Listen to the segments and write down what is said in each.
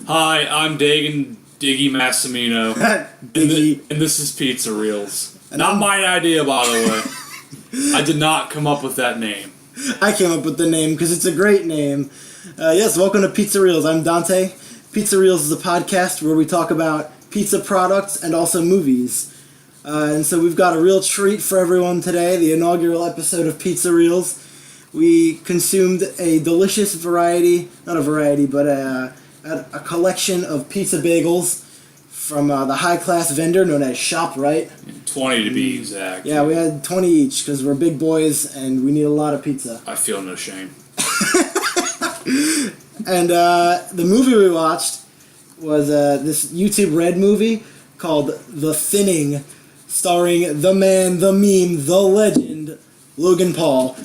Hi, I'm Dante and Diggy Massimino, Diggy. and this is Pizza Reels. Not my idea, by the way. I did not come up with that name. I came up with the name because it's a great name. Yes, welcome to Pizza Reels. I'm Dante. Pizza Reels is a podcast where we talk about pizza products and also movies. And so we've got a real treat for everyone today, the inaugural episode of Pizza Reels. We consumed a delicious variety, not a variety, but a collection of pizza bagels from the high-class vendor known as ShopRite. 20 to be exact. Yeah, we had 20 each because we're big boys and we need a lot of pizza. I feel no shame. And the movie we watched was this YouTube Red movie called The Thinning, starring the man, the meme, the legend, Logan Paul,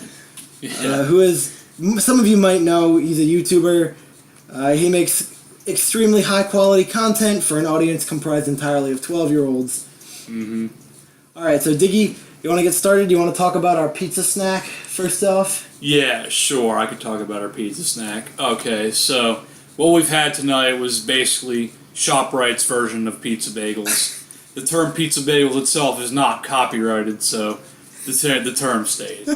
who is, some of you might know, he's a YouTuber. He makes extremely high-quality content for an audience comprised entirely of 12-year-olds. Mm-hmm. All right, so Diggy, you want to get started? You want to talk about our pizza snack first off? Yeah, sure, I could talk about our pizza snack. Okay, so what we've had tonight was basically ShopRite's version of pizza bagels. The term pizza bagels itself is not copyrighted, so the term stayed.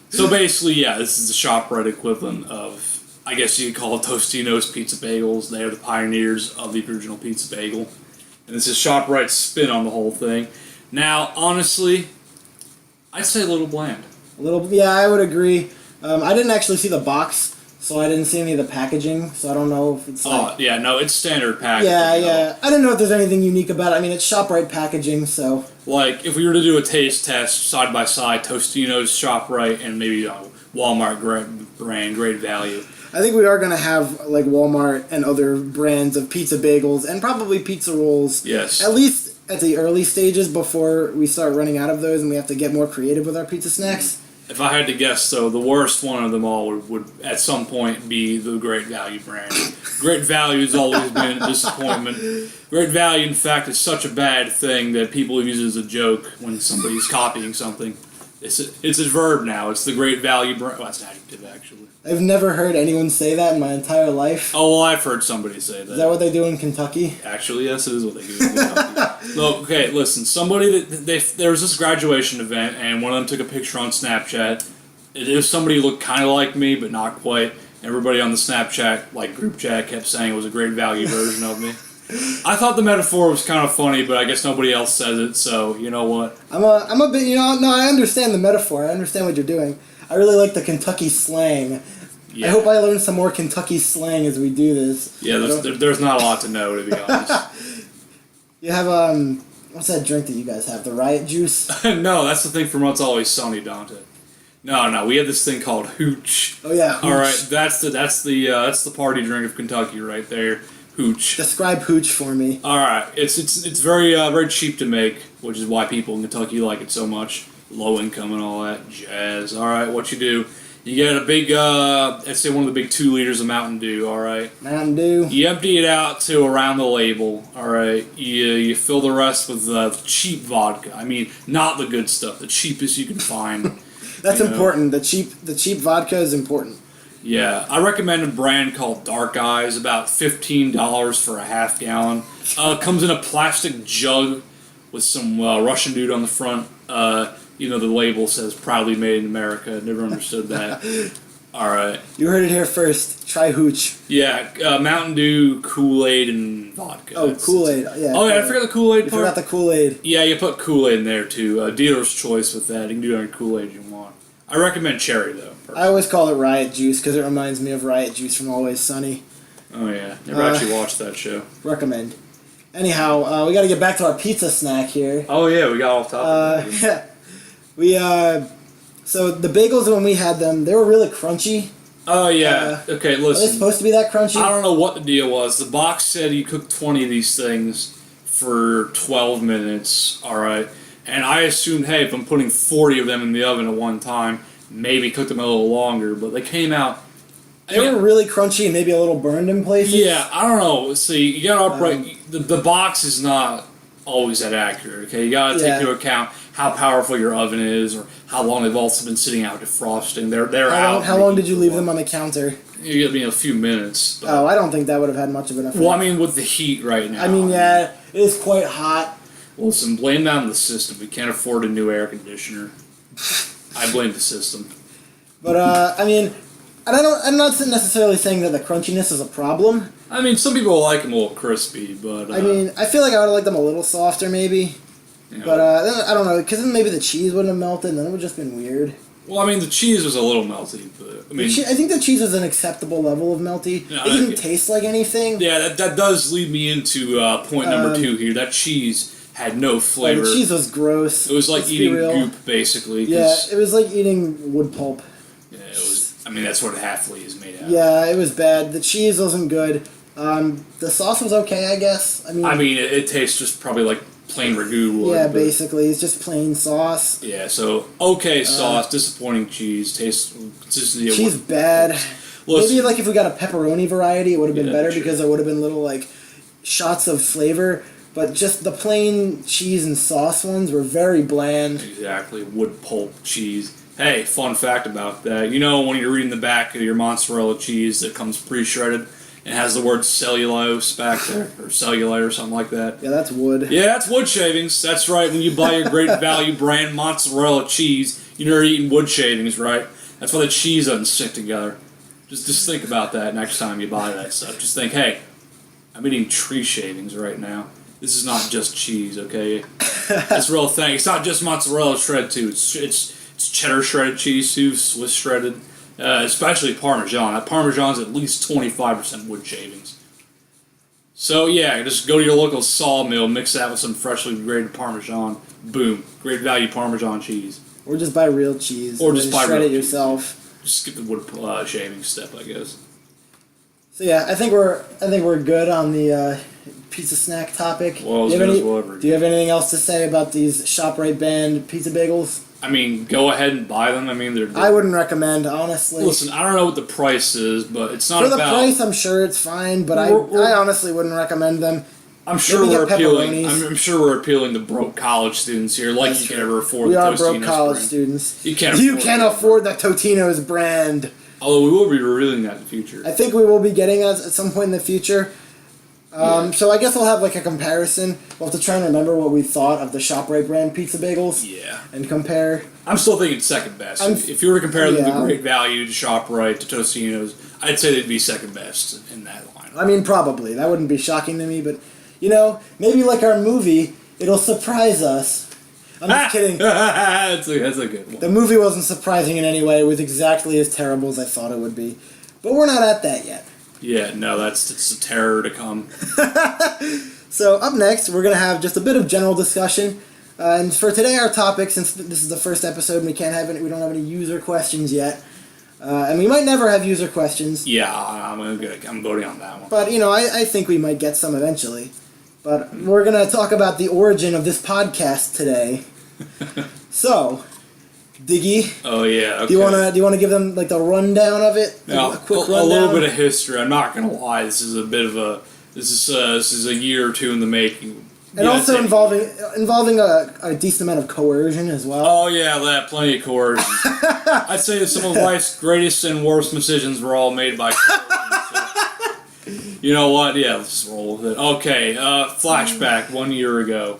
So basically, yeah, this is the ShopRite equivalent of, I guess you could call it Tostino's Pizza Bagels. They are the pioneers of the original pizza bagel. And this is ShopRite's spin on the whole thing. Now, honestly, I'd say a little bland. Yeah, I would agree. I didn't actually see the box, so I didn't see any of the packaging, so I don't know if it's like... Oh, yeah, no, it's standard packaging. Yeah. I don't know if there's anything unique about it. I mean, it's ShopRite packaging, so... Like, if we were to do a taste test side by side, Tostino's, ShopRite, and maybe Walmart brand, Great Value. I think we are going to have, like, Walmart and other brands of pizza bagels and probably pizza rolls. Yes. At least at the early stages before we start running out of those and we have to get more creative with our pizza snacks. If I had to guess, though, the worst one of them all would at some point be the Great Value brand. Great Value has always been a disappointment. Great Value, in fact, is such a bad thing that people use it as a joke when somebody's copying something. It's a verb now. It's the Great Value brand. Well, that's an adjective, actually. I've never heard anyone say that in my entire life. Oh, well, I've heard somebody say that. Is that what they do in Kentucky? Actually, yes, it is what they do in Kentucky. Look, okay, listen. Somebody there was this graduation event, and one of them took a picture on Snapchat. It is somebody who looked kind of like me, but not quite. Everybody on the Snapchat group chat kept saying it was a Great Value version of me. I thought the metaphor was kind of funny, but I guess nobody else says it. So you know what? I'm a bit. No, I understand the metaphor. I understand what you're doing. I really like the Kentucky slang. Yeah. I hope I learn some more Kentucky slang as we do this. Yeah, there's not a lot to know, to be honest. You have, what's that drink that you guys have? The Riot Juice? No, that's the thing from It's Always Sunny, Dante. No, we have this thing called Hooch. Oh yeah, Hooch. All right, that's the party drink of Kentucky right there. Hooch. Describe Hooch for me. All right, it's very cheap to make, which is why people in Kentucky like it so much. Low income and all that jazz. All right, what you do? You get a big, let's say one of the big 2 liters of Mountain Dew. All right. Mountain Dew. You empty it out to around the label. All right. You fill the rest with cheap vodka. I mean, not the good stuff. The cheapest you can find. That's important. The cheap vodka is important. Yeah, I recommend a brand called Dark Eyes, about $15 for a half gallon. Comes in a plastic jug with some Russian dude on the front. The label says proudly made in America. Never understood that. All right. You heard it here first. Try Hooch. Yeah, Mountain Dew, Kool-Aid, and vodka. Oh, Kool-Aid. Yeah. Oh, yeah, I forgot the Kool-Aid part. You forgot the Kool-Aid. Yeah, you put Kool-Aid in there, too. Dealer's choice with that. You can do any Kool-Aid you want. I recommend cherry, though. Personally. I always call it Riot Juice because it reminds me of Riot Juice from Always Sunny. Oh, yeah. Never actually watched that show. Recommend. Anyhow, we got to get back to our pizza snack here. Oh, yeah, we got off topic. Yeah. So the bagels, when we had them, they were really crunchy. Oh, yeah. Okay, listen. Are they supposed to be that crunchy? I don't know what the deal was. The box said you cook 20 of these things for 12 minutes, all right? And I assumed, hey, if I'm putting 40 of them in the oven at one time, maybe cook them a little longer. But they came out... They were really crunchy and maybe a little burned in places. Yeah, I don't know. See, you got to upright... The box is not always that accurate. Okay, you gotta take into account how powerful your oven is, or how long they've also been sitting out defrosting. They're out. How long did you leave them on the counter? You give me a few minutes. But, Oh, I don't think that would have had much of an effect. well, I mean, with the heat right now. I mean, yeah, it is quite hot. Listen, blame that on the system. We can't afford a new air conditioner. I blame the system. But I mean, and I'm not necessarily saying that the crunchiness is a problem. I mean, some people like them a little crispy, but I mean, I feel like I would have liked them a little softer, maybe. you know. But then, I don't know, because then maybe the cheese wouldn't have melted, and then it would have just been weird. Well, I mean, the cheese was a little melty, but I mean, I think the cheese was an acceptable level of melty. No, It didn't taste like anything. yeah, that does lead me into point number 2 here. That cheese had no flavor. The cheese was gross. It was like Let's be eating real. goop, basically. Yeah, it was like eating wood pulp. Yeah, it was. I mean, that's what halfly is made out of. Yeah, it was bad. The cheese wasn't good. The sauce was okay, I guess. I mean, it tastes just probably like plain ragu would. yeah, but- basically, it's just plain sauce. Yeah, so okay sauce, disappointing cheese, taste consistency of Cheese what- bad. Listen, Maybe like if we got a pepperoni variety, it would have been Yeah, better sure. because it would have been little like shots of flavor. But just the plain cheese and sauce ones were very bland. exactly, wood pulp cheese. Hey, fun fact about that. You know when you're reading the back of your mozzarella cheese that comes pre-shredded and has the word cellulose back there, or cellulite or something like that? Yeah, that's wood. Yeah, that's wood shavings. That's right. When you buy your Great Value brand mozzarella cheese, you're eating wood shavings, right? That's why the cheese doesn't stick together. Just think about that next time you buy that stuff. Just think, hey, I'm eating tree shavings right now. This is not just cheese, okay? It's a real thing. It's not just mozzarella shredded too. It's cheddar shredded cheese too, Swiss shredded, especially Parmesan. That Parmesan's at least 25% wood shavings. So yeah, just go to your local sawmill, mix that with some freshly grated Parmesan. Boom, Great Value Parmesan cheese. Or just buy real cheese. Or and just then buy shred real it cheese. yourself. Just skip the wood shaving step, I guess. So yeah, I think we're good on the pizza snack topic. Well, do, you have any, whatever. do you have anything else to say about these ShopRite banned pizza bagels? I mean, go ahead and buy them. I mean, they're. I wouldn't recommend, honestly. Listen, I don't know what the price is, but it's not For the about. price, I'm sure it's fine, but I honestly wouldn't recommend them. I'm sure maybe we're get appealing. pepperonis. I'm sure we're appealing to broke college students here, like That's you true. can ever afford. We the are Tostinos broke college brand. students. You can't. You afford can't it. afford the Totino's brand. Although we will be revealing that in the future. I think we will be getting that at some point in the future. So I guess we'll have like a comparison. We'll have to try and remember what we thought of the ShopRite brand pizza bagels Yeah. and compare. I'm still thinking second best. If you were to compare them to Great Value, to ShopRite, to Tostino's, I'd say they'd be second best in that line. I mean, probably. That wouldn't be shocking to me, but, you know, maybe like our movie, it'll surprise us. I'm just kidding. that's a good one. The movie wasn't surprising in any way. It was exactly as terrible as I thought it would be. But we're not at that yet. Yeah, no, it's a terror to come. So up next, we're going to have just a bit of general discussion. And for today, our topic, since this is the first episode and we don't have any user questions yet, and we might never have user questions. Yeah, I'm voting on that one. But, you know, I think we might get some eventually. But we're going to talk about the origin of this podcast today. So, Diggy, Oh yeah. Okay. do you want to give them like the rundown of it? Now, a quick a rundown. little bit of history. I'm not gonna lie. This is a year or two in the making. And also involving a decent amount of coercion as well. Oh yeah, that plenty of coercion. I'd say that some of life's greatest and worst decisions were all made by coercion. So, you know what? Yeah, let's just roll with it. Okay, flashback 1 year ago.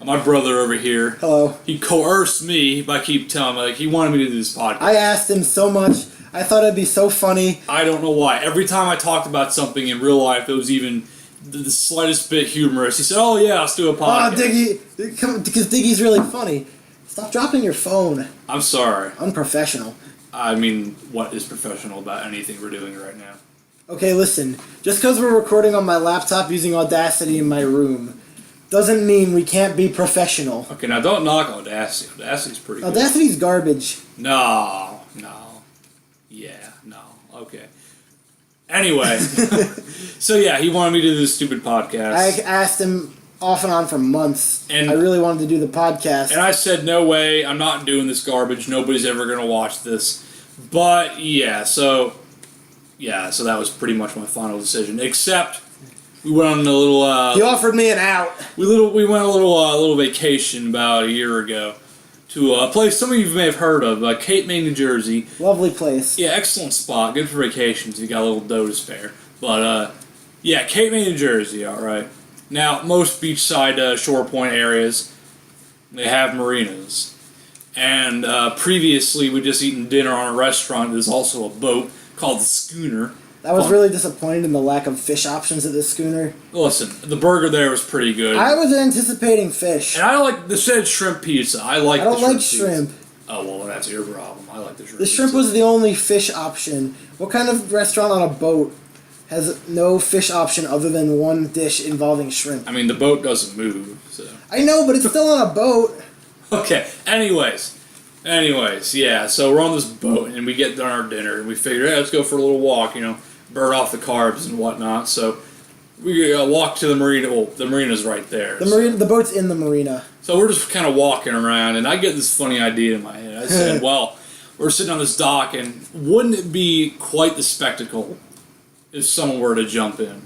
My brother over here. Hello. He coerced me by keep telling me like he wanted me to do this podcast. I asked him so much. I thought it'd be so funny. I don't know why. Every time I talked about something in real life that was even the slightest bit humorous, he said, "Oh yeah, let's do a Oh, podcast." Diggy, because Diggy's really funny. Stop dropping your phone. I'm sorry. Unprofessional. I mean, what is professional about anything we're doing right now? Okay, listen. Just because we're recording on my laptop using Audacity in my room doesn't mean we can't be professional. Okay, now don't knock Audacity. Audacity's pretty good. Audacity's garbage. No. Yeah, no. Okay. Anyway, so yeah, he wanted me to do this stupid podcast. I asked him off and on for months. And I really wanted to do the podcast. And I said, no way, I'm not doing this garbage. Nobody's ever going to watch this. But, so that was pretty much my final decision. Except We went on a little. He offered me an out. We went on a little vacation about a year ago to a place some of you may have heard of, Cape May, New Jersey. Lovely place. Yeah, excellent spot. Good for vacations. You got a little dough to spare. But yeah, Cape May, New Jersey. All right. Now most beachside shore point areas, they have marinas. And previously, we just eaten dinner on a restaurant. There's also a boat called the Schooner. I was really disappointed in the lack of fish options at this schooner. Listen, the burger there was pretty good. I was anticipating fish. And I like the said shrimp pizza. I don't like shrimp. Oh, well, that's your problem. I like the shrimp The shrimp pizza. was the only fish option. What kind of restaurant on a boat has no fish option other than one dish involving shrimp? I mean, the boat doesn't move, so... I know, but it's still on a boat. Okay, anyways, yeah, so we're on this boat, and we get done our dinner, and we figure, hey, let's go for a little walk, burn off the carbs and whatnot, so we walk to the marina. Well, the marina's right there. The boat's in the marina. So we're just kind of walking around, and I get this funny idea in my head. I said, well, we're sitting on this dock, and wouldn't it be quite the spectacle if someone were to jump in?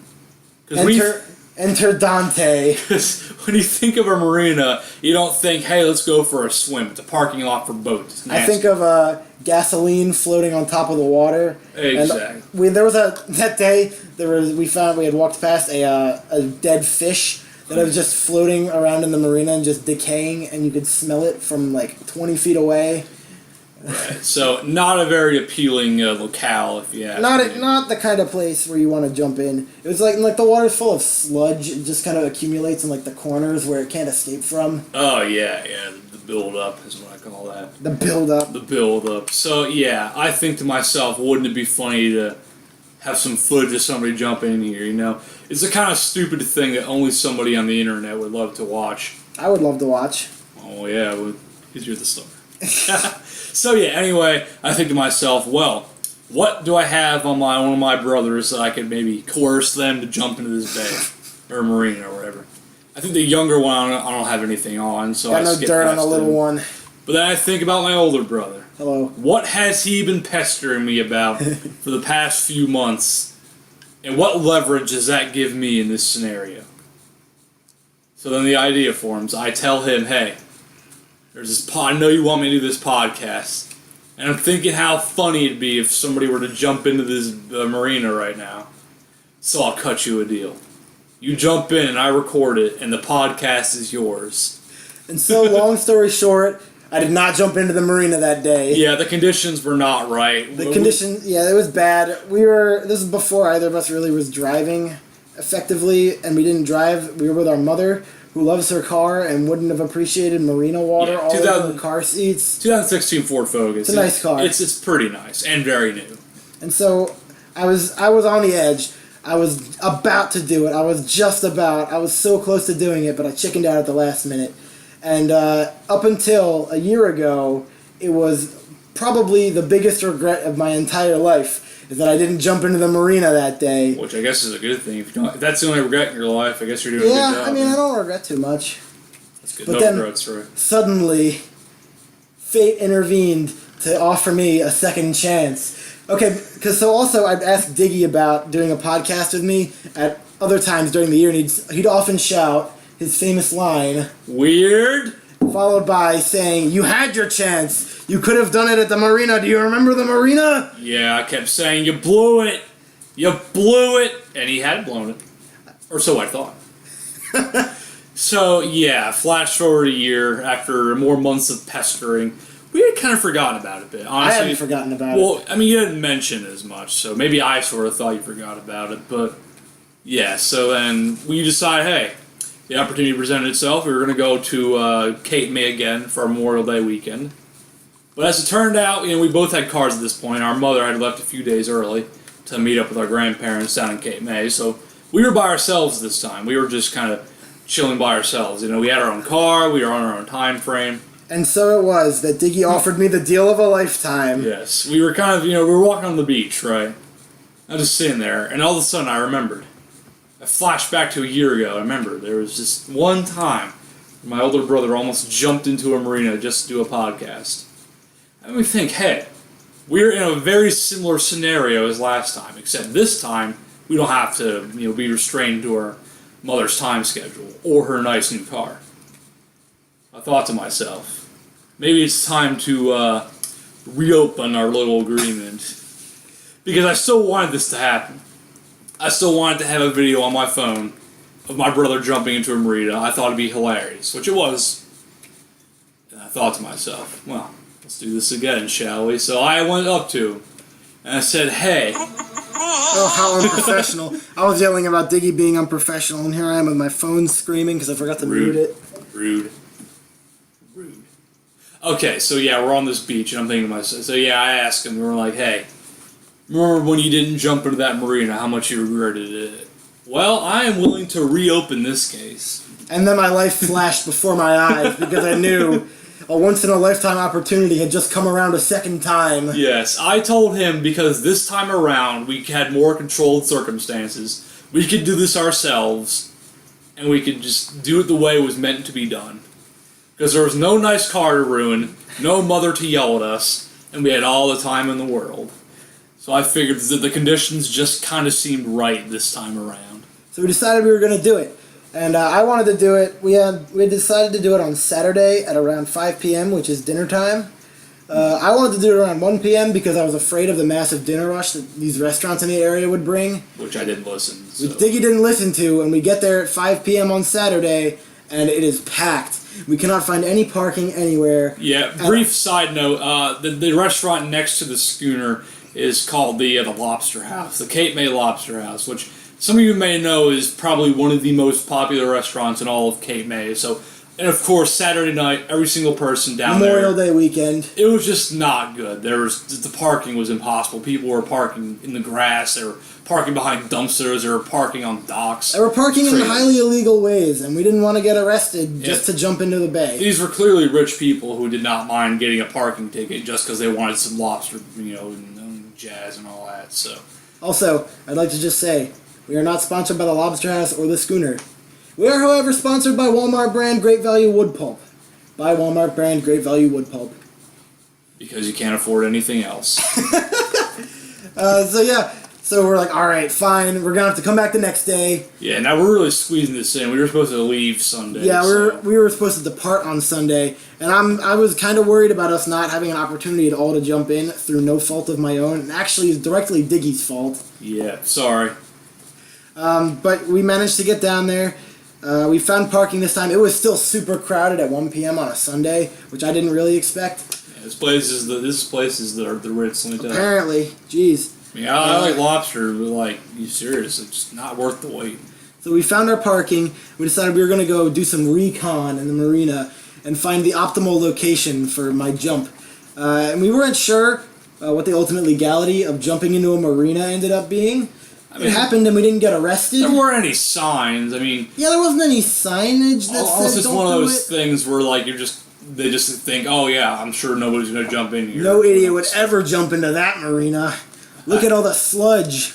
Enter Dante. Because when you think of a marina, you don't think, hey, let's go for a swim. It's a parking lot for boats. I think of gasoline floating on top of the water. Exactly. And there was that day we had walked past a dead fish that was just floating around in the marina and just decaying, and you could smell it from like 20 feet away. Right. So not a very appealing locale, if you ask me. Not the kind of place where you want to jump in. It was like the water's full of sludge. It just kind of accumulates in like the corners where it can't escape from. Oh yeah, the build up is what I call that. The build up. The build up. So yeah, I think to myself, wouldn't it be funny to have some footage of somebody jumping in here? It's the kind of stupid thing that only somebody on the internet would love to watch. I would love to watch. Oh yeah, because you're the star. So yeah, anyway, I think to myself, well, what do I have on one of my brothers that I could maybe coerce them to jump into this bay or marina or whatever? I think the younger one I don't have anything on, so I skip dirt on the past little him. one. But then I think about my older brother. Hello. What has he been pestering me about for the past few months, and what leverage does that give me in this scenario? So then the idea forms. I tell him, hey, there's this I know you want me to do this podcast, and I'm thinking how funny it'd be if somebody were to jump into this marina right now. So I'll cut you a deal. You jump in and I record it, and the podcast is yours. And so, long story short, I did not jump into the marina that day. Yeah, the conditions were not right. It was bad. This is before either of us really was driving effectively, and we didn't drive. We were with our mother, who loves her car and wouldn't have appreciated marina water all over her car seats. 2016 Ford Focus. It's a nice car. It's pretty nice and very new. And so I was on the edge. I was about to do it. I was so close to doing it, but I chickened out at the last minute. And up until a year ago, it was probably the biggest regret of my entire life is that I didn't jump into the marina that day. Which I guess is a good thing. If that's the only regret in your life, I guess you're doing a good job. Yeah, I mean, I don't regret too much. That's good. But No then, regrets, right? suddenly, fate intervened to offer me a second chance. Okay, because also I'd asked Diggy about doing a podcast with me at other times during the year, and he'd often shout his famous line, Weird? followed by saying, "You had your chance. You could have done it at the marina. Do you remember the marina?" Yeah, I kept saying, you blew it. You blew it. And he had blown it. Or so I thought. So, yeah, flash forward a year after more months of pestering. We had kind of forgotten about it a bit. Honestly, I hadn't forgotten about it. Well, I mean, you didn't mention it as much, so maybe I sort of thought you forgot about it. But, yeah, so then we decided, hey, the opportunity presented itself. We were going to go to Cape May again for our Memorial Day weekend. But as it turned out, we both had cars at this point. Our mother had left a few days early to meet up with our grandparents down in Cape May. So we were by ourselves this time. We were just kind of chilling by ourselves. We had our own car. We were on our own time frame. And so it was that Diggy offered me the deal of a lifetime. Yes. We were kind of, we were walking on the beach, right? I was just sitting there, and all of a sudden I remembered. I flashed back to a year ago. I remember there was just one time my older brother almost jumped into a marina just to do a podcast. And we think, hey, we're in a very similar scenario as last time, except this time we don't have to, be restrained to our mother's time schedule or her nice new car. I thought to myself, maybe it's time to reopen our little agreement. Because I still wanted this to happen. I still wanted to have a video on my phone of my brother jumping into a marina. I thought it'd be hilarious, which it was. And I thought to myself, well, let's do this again, shall we? So I went up to him, and I said, hey. Oh, how unprofessional. I was yelling about Diggy being unprofessional, and here I am with my phone screaming because I forgot to mute it. Rude. Okay, so yeah, we're on this beach, and I'm thinking to myself, so yeah, I asked him, we were like, hey, remember when you didn't jump into that marina, how much you regretted it? Well, I am willing to reopen this case. And then my life flashed before my eyes because I knew a once-in-a-lifetime opportunity had just come around a second time. Yes, I told him because this time around we had more controlled circumstances. We could do this ourselves, and we could just do it the way it was meant to be done. Because there was no nice car to ruin, no mother to yell at us, and we had all the time in the world. So I figured that the conditions just kind of seemed right this time around. So we decided we were going to do it. And I wanted to do it, we had decided to do it on Saturday at around 5 p.m., which is dinner time. I wanted to do it around 1 p.m. because I was afraid of the massive dinner rush that these restaurants in the area would bring. Which I didn't listen to. Which Diggy didn't listen to, and we get there at 5 p.m. on Saturday, and it is packed. We cannot find any parking anywhere. Yeah, brief side note, the restaurant next to the schooner is called the Lobster House, the Cape May Lobster House, which some of you may know is probably one of the most popular restaurants in all of Cape May. So, and of course, Saturday night, every single person down there. Memorial Day weekend. It was just not good. The parking was impossible. People were parking in the grass. They were parking behind dumpsters. They were parking on docks. They were parking in highly illegal ways, and we didn't want to get arrested just to jump into the bay. These were clearly rich people who did not mind getting a parking ticket just because they wanted some lobster, and jazz and all that. So, also, I'd like to just say, we are not sponsored by the Lobster House or the Schooner. We are, however, sponsored by Walmart brand Great Value Wood Pulp. Buy Walmart brand Great Value Wood Pulp. Because you can't afford anything else. So we're like, all right, fine. We're gonna have to come back the next day. Yeah, now we're really squeezing this in. We were supposed to leave Sunday. Yeah, we were supposed to depart on Sunday, and I was kind of worried about us not having an opportunity at all to jump in through no fault of my own, and actually it's directly Diggy's fault. Yeah, sorry. But we managed to get down there. We found parking this time. It was still super crowded at 1 p.m. on a Sunday, which I didn't really expect. Yeah, this place is the Ritz. Apparently, jeez. I like lobster, but you serious? It's not worth the wait. So we found our parking. We decided we were going to go do some recon in the marina and find the optimal location for my jump. And we weren't sure what the ultimate legality of jumping into a marina ended up being. It happened and we didn't get arrested. There weren't any signs. Yeah, there wasn't any signage that said it's just one of those things where they just think, oh yeah, I'm sure nobody's going to jump in here. No idiot would ever jump into that marina. Look at all the sludge.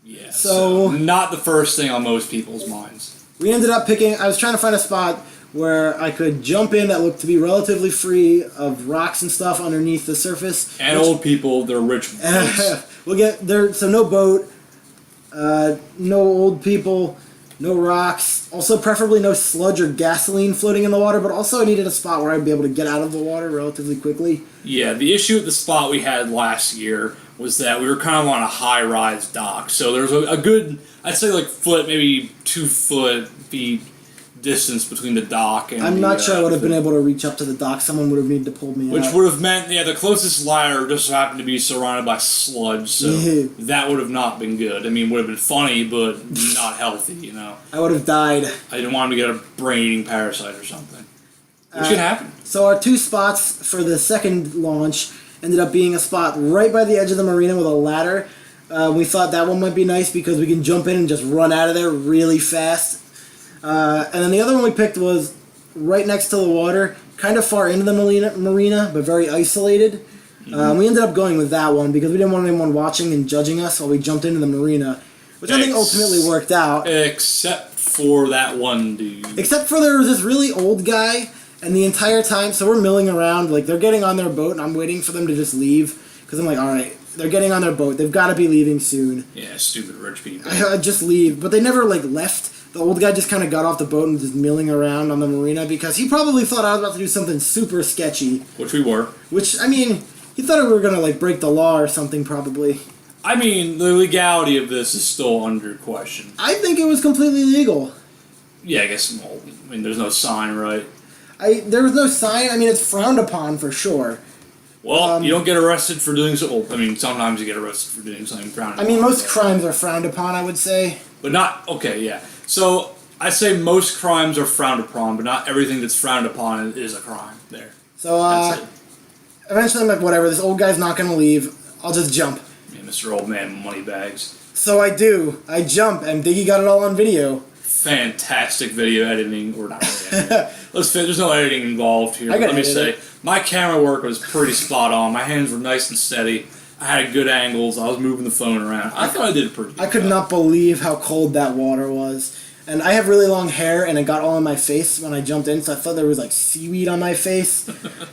Yeah, so not the first thing on most people's minds. We ended up I was trying to find a spot where I could jump in that looked to be relatively free of rocks and stuff underneath the surface. And old people, they're rich boats. We'll get there, so no boat, no old people, no rocks. Also, preferably no sludge or gasoline floating in the water, but also I needed a spot where I'd be able to get out of the water relatively quickly. Yeah, the issue at the spot we had last year was that we were kind of on a high-rise dock. So there was a good, I'd say maybe 2 feet distance between the dock and I'm not sure I would have been able to reach up to the dock. Someone would have needed to pull me out. Which would have meant, the closest ladder just happened to be surrounded by sludge, so that would have not been good. Would have been funny, but not healthy, I would have died. I didn't want him to get a brain-eating parasite or something. Which could happen. So our 2 spots for the second launch ended up being a spot right by the edge of the marina with a ladder. We thought that one might be nice because we can jump in and just run out of there really fast. And then the other one we picked was right next to the water, kind of far into the marina, but very isolated. Mm-hmm. We ended up going with that one because we didn't want anyone watching and judging us while we jumped into the marina, which I think ultimately worked out. Except for that one dude. Except for there was this really old guy, and the entire time, so we're milling around, they're getting on their boat, and I'm waiting for them to just leave, because I'm like, alright, They're getting on their boat. They've got to be leaving soon. Yeah, stupid rich people. Just leave. But they never, like, left. The old guy just kind of got off the boat and was just milling around on the marina because he probably thought I was about to do something super sketchy. Which we were. Which, I mean, he thought we were going to, like, break the law or something, probably. I mean, the legality of this is still under question. I think it was completely legal. Yeah, I guess, well, I mean, there's no sign, right? There was no sign. I mean, it's frowned upon for sure. Well, you don't get arrested for doing so. Well, I mean, sometimes you get arrested for doing something frowned upon. I mean, most crimes are frowned upon, I would say. But not, okay, yeah. So, I say most crimes are frowned upon, but not everything that's frowned upon is a crime there. So, eventually I'm like, whatever, this old guy's not going to leave. I'll just jump. Yeah, Mr. Old Man Moneybags. So I do. I jump, and Diggy got it all on video. Fantastic video editing, or not really editing. There's no editing involved here. Let me say, my camera work was pretty spot on. My hands were nice and steady. I had good angles. I was moving the phone around. I thought I did a pretty good job. I could not believe how cold that water was. And I have really long hair, and it got all in my face when I jumped in, so I thought there was, like, seaweed on my face.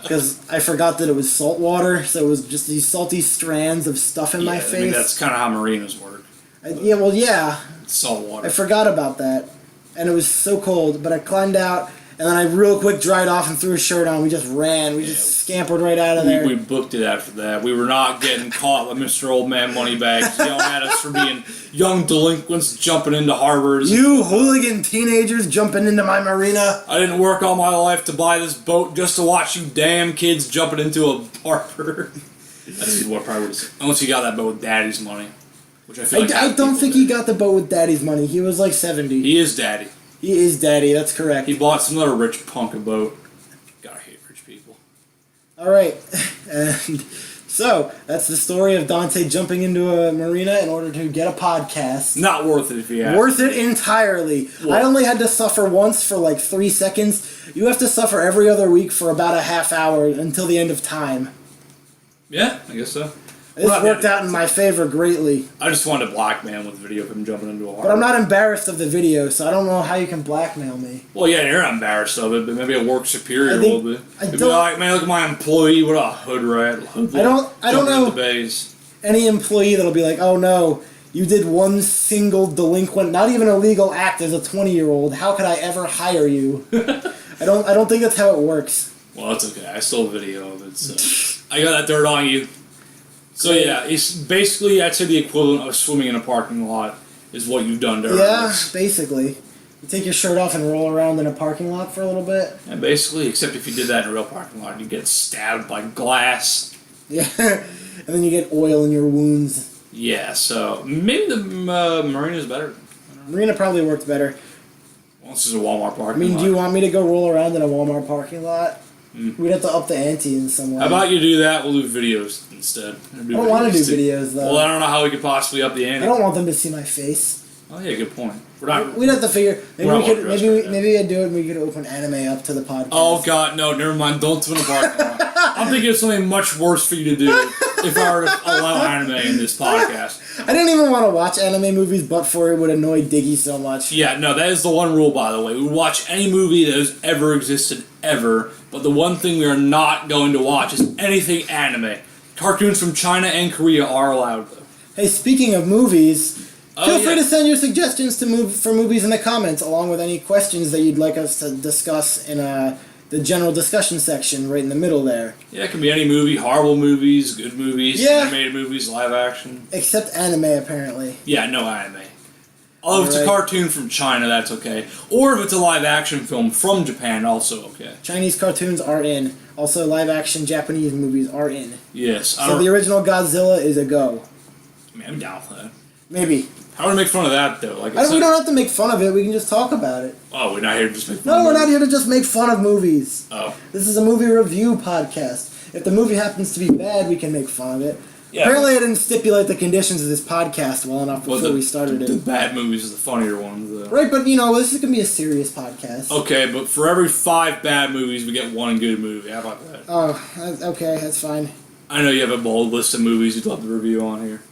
Because I forgot that it was salt water, so it was just these salty strands of stuff in my face. I mean, that's kind of how marinas work. Yeah. Salt water. I forgot about that. And it was so cold, but I climbed out, and then I real quick dried off and threw a shirt on. We just ran. We just scampered right out of there. We booked it after that. We were not getting caught with Mr. Old Man Moneybags yelling at us for being young delinquents jumping into harbors. You hooligan teenagers jumping into my marina. I didn't work all my life to buy this boat just to watch you damn kids jumping into a harbor. That's what I probably would say. Unless you got that boat with Daddy's money. Which I feel like I don't think he got the boat with Daddy's money. He was like 70. He is Daddy. He is Daddy, that's correct. He bought some other rich punk a boat. Gotta hate rich people. Alright, and so, that's the story of Dante jumping into a marina in order to get a podcast. Not worth it if you ask. Worth it entirely. What? I only had to suffer once for like 3 seconds. You have to suffer every other week for about a half hour until the end of time. Yeah, I guess so. This worked out in my favor greatly. I just wanted to blackmail with video of him jumping into a harbor. But I'm not embarrassed of the video, so I don't know how you can blackmail me. Well, yeah, you're not embarrassed of it, but maybe a work superior will be. You'd be like, man, look at my employee, what a hood rat. I don't know any employee that'll be like, oh no, you did one single delinquent, not even a legal act as a 20-year-old. How could I ever hire you? I don't think that's how it works. Well, that's okay. I stole a video of it, so I got that dirt on you. So yeah, it's basically, I'd say the equivalent of swimming in a parking lot is what you've done to her. Yeah, basically. You take your shirt off and roll around in a parking lot for a little bit. Yeah, basically, except if you did that in a real parking lot, you'd get stabbed by glass. Yeah, and then you get oil in your wounds. Yeah, so maybe the marina's better. Marina probably works better. Well, this is a Walmart parking lot. I mean, do you want me to go roll around in a Walmart parking lot? We'd have to up the ante in some way. How about you do that? We'll do videos instead. I don't want to do videos, though. Well, I don't know how we could possibly up the ante. I don't want them to see my face. Oh, yeah, good point. We'd have to figure. Maybe I'd do it and we could open anime up to the podcast. Oh, God, no, never mind. Don't do it in a parking lot. I'm thinking of something much worse for you to do if I were to allow anime in this podcast. I didn't even want to watch anime movies, but for it would annoy Diggy so much. Yeah, no, that is the one rule, by the way. We watch any movie that has ever existed, ever. But the one thing we are not going to watch is anything anime. Cartoons from China and Korea are allowed, though. Hey, speaking of movies, feel free to send your suggestions for movies in the comments, along with any questions that you'd like us to discuss in the general discussion section right in the middle there. Yeah, it can be any movie, horrible movies, good movies, animated movies, live action. Except anime, apparently. Yeah, no anime. Oh, if it's a cartoon from China, that's okay. Or if it's a live-action film from Japan, also okay. Chinese cartoons are in. Also, live-action Japanese movies are in. Yes. So the original Godzilla is a go. I mean, I'm down for that. Maybe. How do we make fun of that, though? We don't have to make fun of it. We can just talk about it. Oh, we're not here to just make fun of movies? No, we're not here to just make fun of movies. Oh. This is a movie review podcast. If the movie happens to be bad, we can make fun of it. Yeah, apparently, I didn't stipulate the conditions of this podcast well enough before we started it. The bad movies are the funnier ones, though. Right, but this is going to be a serious podcast. Okay, but for every 5 bad movies, we get 1 good movie. How about that? Oh, okay, that's fine. I know you have a bold list of movies you'd love to review on here.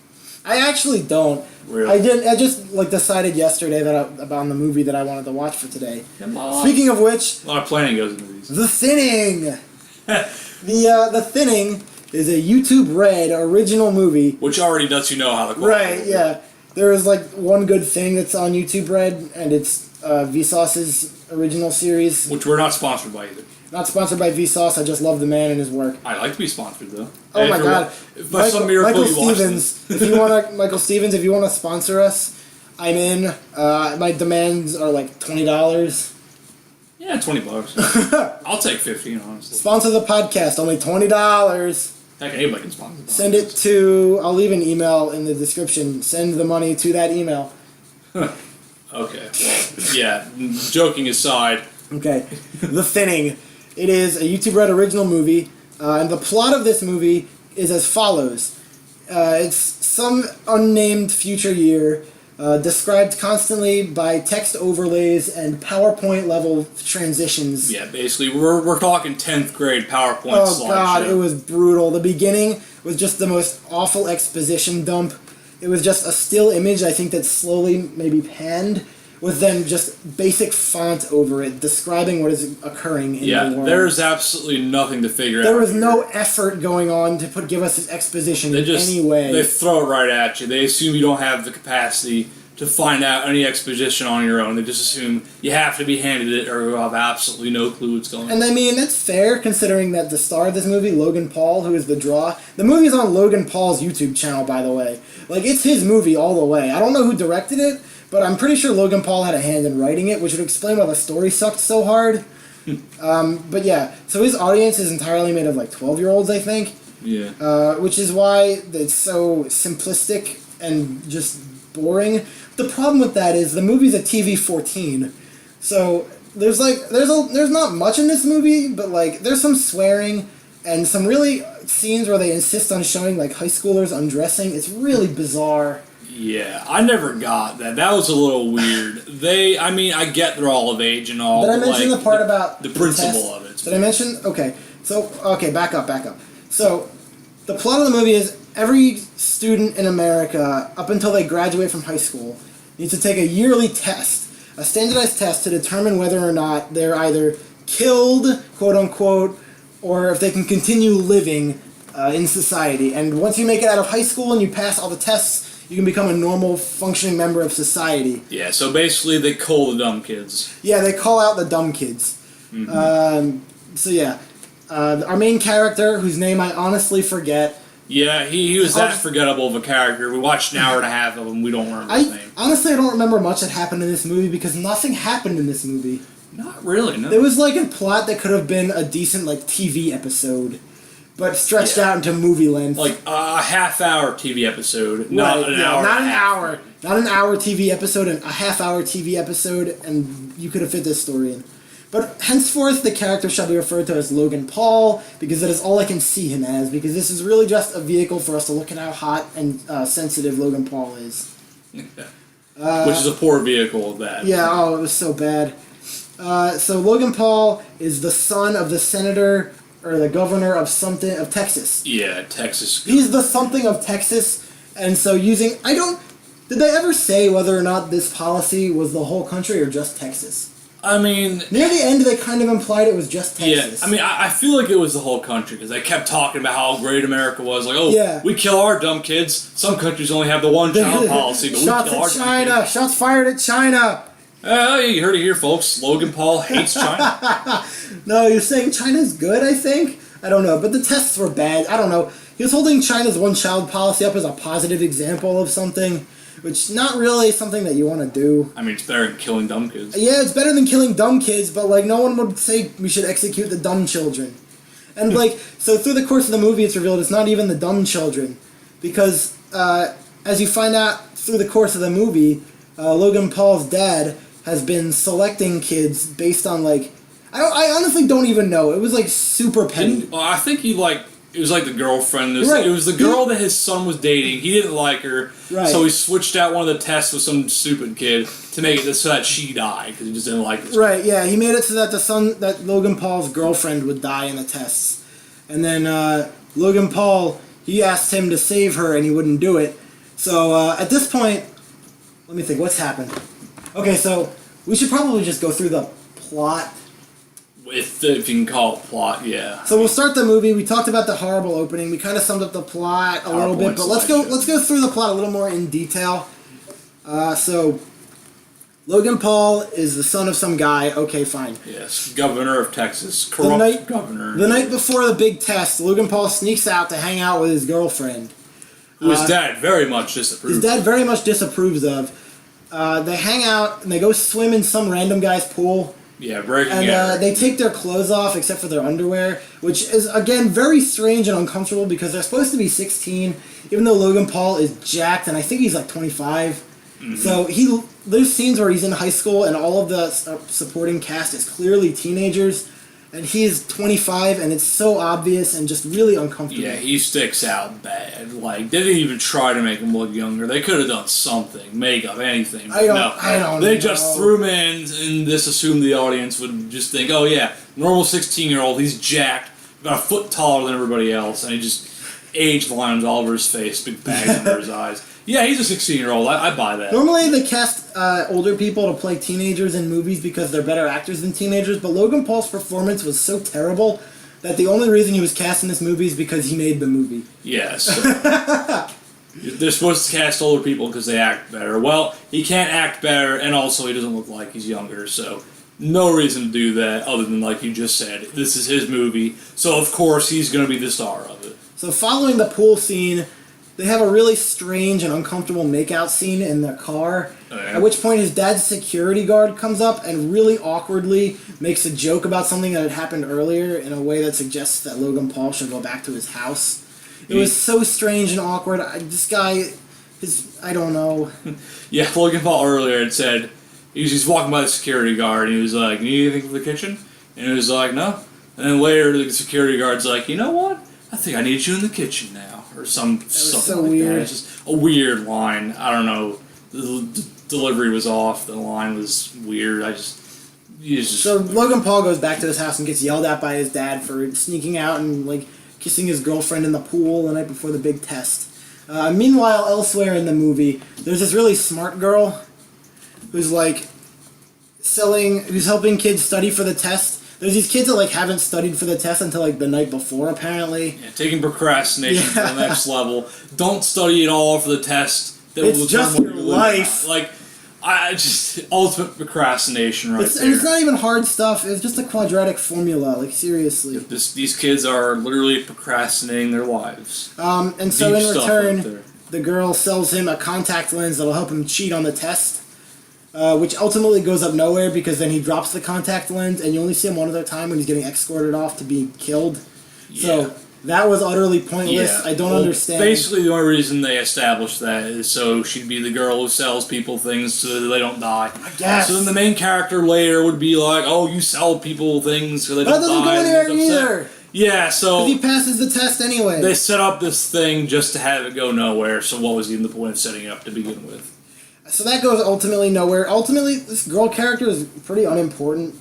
I actually don't. Really? I just decided yesterday about the movie that I wanted to watch for today. Come on. Speaking of which, a lot of planning goes into these. The Thinning. The Thinning is a YouTube Red original movie. Which already lets you know how the quality Right, is. yeah. There is like one good thing that's on YouTube Red, and it's Vsauce's original series. Which we're not sponsored by either. Not sponsored by Vsauce, I just love the man and his work. I'd like to be sponsored though. Oh And my god. if by some miracle Michael you watch Stevens, this. Michael Stevens, if you want to sponsor us, I'm in. My demands are like $20. Yeah, $20. I'll take 15, honestly. Sponsor the podcast, only $20. Heck, anybody can sponsor the Send it to, I'll leave an email in the description. Send the money to that email. Okay, well, yeah, joking aside. Okay, The Thinning. It is a YouTube Red original movie, and the plot of this movie is as follows. It's some unnamed future year, described constantly by text overlays and PowerPoint level transitions. Yeah, basically, we're talking 10th grade PowerPoint Oh slideshow. god, it was brutal. The beginning was just the most awful exposition dump. It was just a still image, I think, that slowly maybe panned, with then just basic font over it describing what is occurring in the world. There's absolutely nothing to figure out. There was here. no effort going on to give us this exposition in any way. They throw it right at you. They assume you don't have the capacity to find out any exposition on your own. They just assume you have to be handed it or you have absolutely no clue what's going on. And I mean, that's fair considering that the star of this movie, Logan Paul, who is the draw, the movie is on Logan Paul's YouTube channel, by the way. Like, it's his movie all the way. I don't know who directed it, but I'm pretty sure Logan Paul had a hand in writing it, which would explain why the story sucked so hard. But yeah, so his audience is entirely made of like 12-year-olds, I think. Yeah. Which is why it's so simplistic and just boring. The problem with that is the movie's a TV-14, so there's not much in this movie, but like there's some swearing and some really scenes where they insist on showing like high schoolers undressing. It's really bizarre. Yeah, I never got that. That was a little weird. I get they're all of age and all. Did I but, mention like, the part about the principle test? of it? Did I mention? Okay, so back up. So the plot of the movie is every student in America, up until they graduate from high school, needs to take a yearly test, a standardized test to determine whether or not they're either killed, quote unquote, or if they can continue living in society. And once you make it out of high school and you pass all the tests, you can become a normal, functioning member of society. Yeah, so basically they cull the dumb kids. Yeah, they call out the dumb kids. Mm-hmm. Our main character, whose name I honestly forget. Yeah, he was that forgettable of a character. We watched an hour and a half of him. We don't remember his name. Honestly, I don't remember much that happened in this movie because nothing happened in this movie. Not really, no. There was like a plot that could have been a decent like TV episode, but stretched out into movie length. Like a half-hour TV episode, not an hour. Not an hour. Not an hour TV episode, and a half-hour TV episode, and you could have fit this story in. But henceforth, the character shall be referred to as Logan Paul, because that is all I can see him as, because this is really just a vehicle for us to look at how hot and sensitive Logan Paul is. Which is a poor vehicle of that. Yeah, oh, it was so bad. So Logan Paul is the son of the senator, or the governor of Texas. Yeah, Texas. He's the something of Texas, and so did they ever say whether or not this policy was the whole country or just Texas? I mean... Near the end, they kind of implied it was just Texas. Yeah, I feel like it was the whole country, because they kept talking about how great America was. Like, we kill our dumb kids. Some countries only have the one-child policy, but we kill our dumb kids. Shots fired at China! You heard it here, folks. Logan Paul hates China. No, you're saying China's good, I think? I don't know, but the tests were bad. I don't know. He was holding China's one-child policy up as a positive example of something, which not really something that you want to do. I mean, it's better than killing dumb kids. Yeah, it's better than killing dumb kids, but like no one would say we should execute the dumb children. And like, so through the course of the movie, it's revealed it's not even the dumb children, because as you find out through the course of the movie, Logan Paul's dad has been selecting kids based on like, I honestly don't even know. It was like super petty. I think it was like the girlfriend. Right. It was the girl that his son was dating. He didn't like her, right. So he switched out one of the tests with some stupid kid to make it so that she died because he just didn't like her. Right. Yeah, he made it so that Logan Paul's girlfriend would die in the tests, and then Logan Paul, he asked him to save her and he wouldn't do it. So at this point, let me think. What's happened? Okay, so we should probably just go through the plot. If you can call it plot, yeah. So we'll start the movie. We talked about the horrible opening. We kind of summed up the plot a little bit, but let's go through the plot a little more in detail. So Logan Paul is the son of some guy. Okay, fine. Yes, governor of Texas, corrupt governor. The night before the big test, Logan Paul sneaks out to hang out with his girlfriend, who his dad very much disapproves. His dad very much disapproves of. They hang out and they go swim in some random guy's pool. Yeah, breaking and they take their clothes off except for their underwear, which is, again, very strange and uncomfortable because they're supposed to be 16, even though Logan Paul is jacked, and I think he's like 25. Mm-hmm. So there's scenes where he's in high school and all of the supporting cast is clearly teenagers, and he's 25, and it's so obvious and just really uncomfortable. Yeah, he sticks out bad. Like, they didn't even try to make him look younger. They could have done something, makeup, anything. I don't know. They just threw him in and just assumed the audience would just think, oh yeah, normal 16-year-old, he's jacked, about a foot taller than everybody else, and he just age lines all over his face, big bags under his eyes. Yeah, he's a 16-year-old. I buy that. Normally they cast older people to play teenagers in movies because they're better actors than teenagers, but Logan Paul's performance was so terrible that the only reason he was cast in this movie is because he made the movie. Yes. They're supposed to cast older people because they act better. Well, he can't act better, and also he doesn't look like he's younger, so no reason to do that other than, like you just said, this is his movie, so of course he's going to be the star of it. So following the pool scene, they have a really strange and uncomfortable makeout scene in their car, at which point his dad's security guard comes up and really awkwardly makes a joke about something that had happened earlier in a way that suggests that Logan Paul should go back to his house. It was so strange and awkward. This guy I don't know. Yeah, Logan Paul earlier had said, he's walking by the security guard, and he was like, need anything for the kitchen? And he was like, no. And then later the security guard's like, you know what? I think I need you in the kitchen now. Or something so like weird. That. It's just a weird line. I don't know. The delivery was off. The line was weird. So Logan Paul goes back to his house and gets yelled at by his dad for sneaking out and like kissing his girlfriend in the pool the night before the big test. Meanwhile, elsewhere in the movie, there's this really smart girl who's like who's helping kids study for the test. There's these kids that like haven't studied for the test until like the night before, apparently. Yeah, taking procrastination to the next level. Don't study at all for the test. It's just your life. Like, ultimate procrastination there. And it's not even hard stuff. It's just a quadratic formula. Like, seriously. These kids are literally procrastinating their lives. And so in return, the girl sells him a contact lens that'll help him cheat on the test. Which ultimately goes up nowhere because then he drops the contact lens and you only see him one other time when he's getting escorted off to be killed. Yeah. So that was utterly pointless. Yeah. I don't understand. Basically, the only reason they established that is so she'd be the girl who sells people things so that they don't die. I guess. So then the main character later would be like, oh, you sell people things so they don't die. That doesn't go anywhere either. Yeah, so... Because he passes the test anyway. They set up this thing just to have it go nowhere, so what was even the point of setting it up to begin with? So that goes ultimately nowhere. Ultimately, this girl character is pretty unimportant.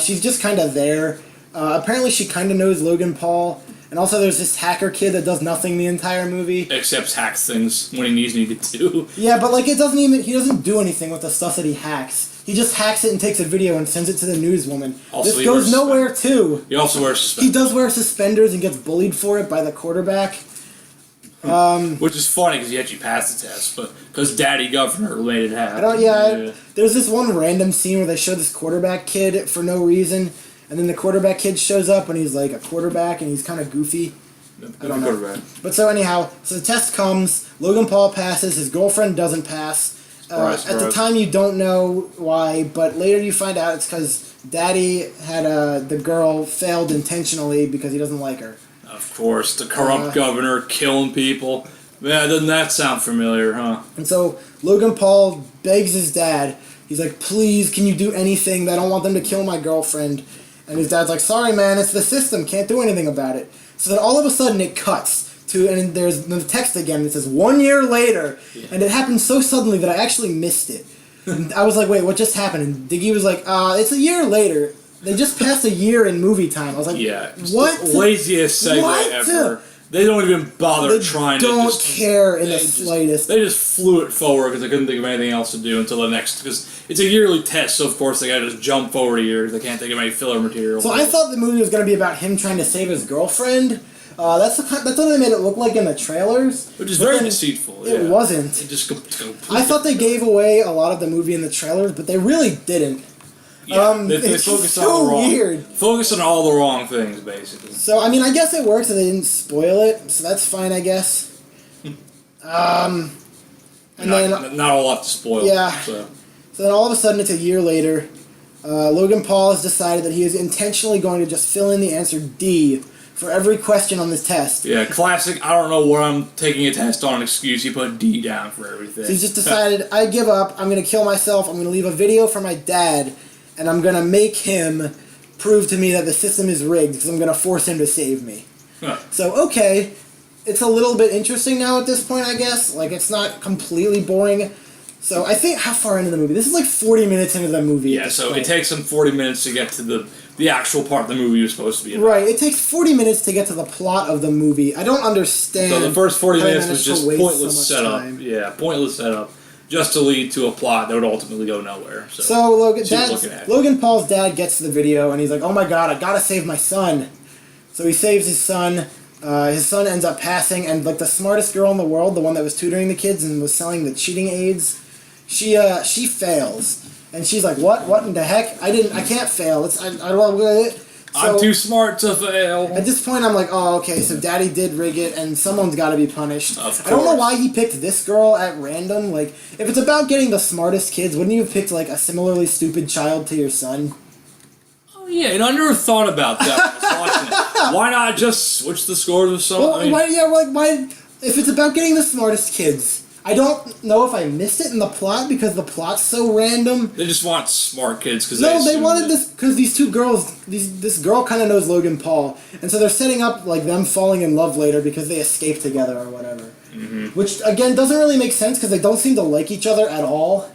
She's just kind of there. Apparently, she kind of knows Logan Paul. And also, there's this hacker kid that does nothing the entire movie. Except hacks things when he needed to. Yeah, but like he doesn't do anything with the stuff that he hacks. He just hacks it and takes a video and sends it to the newswoman. Also, this goes nowhere, too. He also wears suspenders. He does wear suspenders and gets bullied for it by the quarterback. Which is funny because he actually passed the test, but because Daddy Governor made it happen. There's this one random scene where they show this quarterback kid for no reason, and then the quarterback kid shows up and he's like a quarterback and he's kind of goofy. I don't know. But so anyhow, so the test comes, Logan Paul passes, his girlfriend doesn't pass. At the time you don't know why, but later you find out it's because Daddy had the girl failed intentionally because he doesn't like her. Of course, the corrupt governor killing people. Yeah, doesn't that sound familiar, huh? And so Logan Paul begs his dad. He's like, please, can you do anything? I don't want them to kill my girlfriend. And his dad's like, sorry, man, it's the system. Can't do anything about it. So then all of a sudden it cuts to, and there's the text again. It says 1 year later. Yeah. And it happened so suddenly that I actually missed it. And I was like, wait, what just happened? And Diggy was like, it's a year later. They just passed a year in movie time. I was like, yeah, what? The laziest segue ever. They don't even bother They trying don't to just care in the slightest. They just flew it forward because they couldn't think of anything else to do until the next. Because it's a yearly test, so of course they gotta just jump forward a year because they can't think of any filler material. So I thought the movie was going to be about him trying to save his girlfriend. That's what they made it look like in the trailers. Which is very deceitful. It wasn't. It just I thought they gave away a lot of the movie in the trailers, but they really didn't. Yeah, they it's focus so on the wrong, weird. Focus on all the wrong things, basically. So I mean, I guess it works that they didn't spoil it, so that's fine, I guess. And then not a lot to spoil. Yeah. So then all of a sudden, it's a year later. Logan Paul has decided that he is intentionally going to just fill in the answer D for every question on this test. yeah, classic. I don't know what I'm taking a test on. Excuse. You put D down for everything. So he's just decided, I give up. I'm going to kill myself. I'm going to leave a video for my dad, and I'm going to make him prove to me that the system is rigged because I'm going to force him to save me. Huh. So, okay, it's a little bit interesting now at this point, I guess. Like, it's not completely boring. So, I think, how far into the movie? This is like 40 minutes into the movie. Yeah, so it takes them 40 minutes to get to the actual part of the movie you're supposed to be in. Right, it takes 40 minutes to get to the plot of the movie. I don't understand. So the first 40 how they minutes was managed to just waste pointless so much setup. time. Yeah, pointless setup. Just to lead to a plot that would ultimately go nowhere. So Logan Logan Paul's dad gets the video and he's like, "Oh my god, I gotta save my son." So he saves his son. His son ends up passing, and like the smartest girl in the world, the one that was tutoring the kids and was selling the cheating aids, she fails, and she's like, "What in the heck? I can't fail. I'm too smart to fail." At this point, I'm like, oh, okay, so Daddy did rig it, and someone's got to be punished. Of I don't know course. why he picked this girl at random. Like, if it's about getting the smartest kids, wouldn't you have picked, like, a similarly stupid child to your son? Oh, yeah, and I never thought about that when I was watching it. Why not just switch the scores with someone? Well, why? If it's about getting the smartest kids, I don't know if I missed it in the plot because the plot's so random. They just want smart kids because They wanted this because these two girls, this girl kind of knows Logan Paul, and so they're setting up like them falling in love later because they escape together or whatever. Mm-hmm. Which again doesn't really make sense because they don't seem to like each other at all.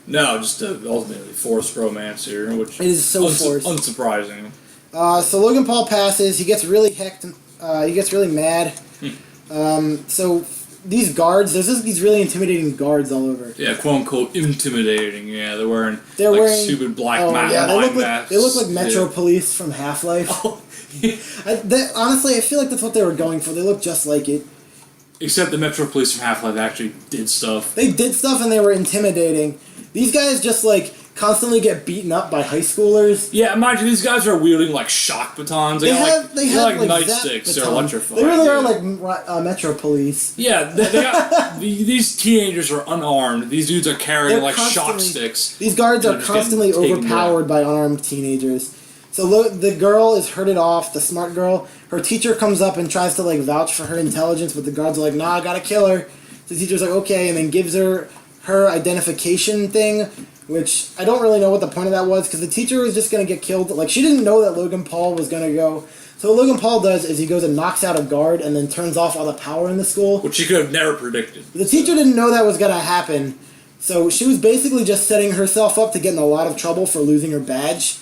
No, just ultimately forced romance here, which It is so forced. Unsurprising. So Logan Paul passes. He gets really hecked. He gets really mad. So these guards, there's just these really intimidating guards all over. Yeah, quote unquote intimidating. Yeah, they're wearing stupid black masks. They look like Metro Police from Half-Life. Oh. Honestly, I feel like that's what they were going for. They look just like it. Except the Metro Police from Half-Life actually did stuff. They did stuff and they were intimidating. These guys just like constantly get beaten up by high schoolers. Yeah, mind you, these guys are wielding like shock batons. They have like nightsticks. They're electrified. They really are like Metro Police. Yeah, they got these teenagers are unarmed. These dudes are carrying shock sticks. These guards are constantly overpowered by unarmed teenagers. So the girl is herded off, the smart girl. Her teacher comes up and tries to like vouch for her intelligence, but the guards are like, "Nah, I gotta kill her." So the teacher's like, "Okay," and then gives her identification thing, which I don't really know what the point of that was, because the teacher was just going to get killed. Like, she didn't know that Logan Paul was going to go. So what Logan Paul does is he goes and knocks out a guard and then turns off all the power in the school. Which he could have never predicted. The teacher didn't know that was going to happen, so she was basically just setting herself up to get in a lot of trouble for losing her badge.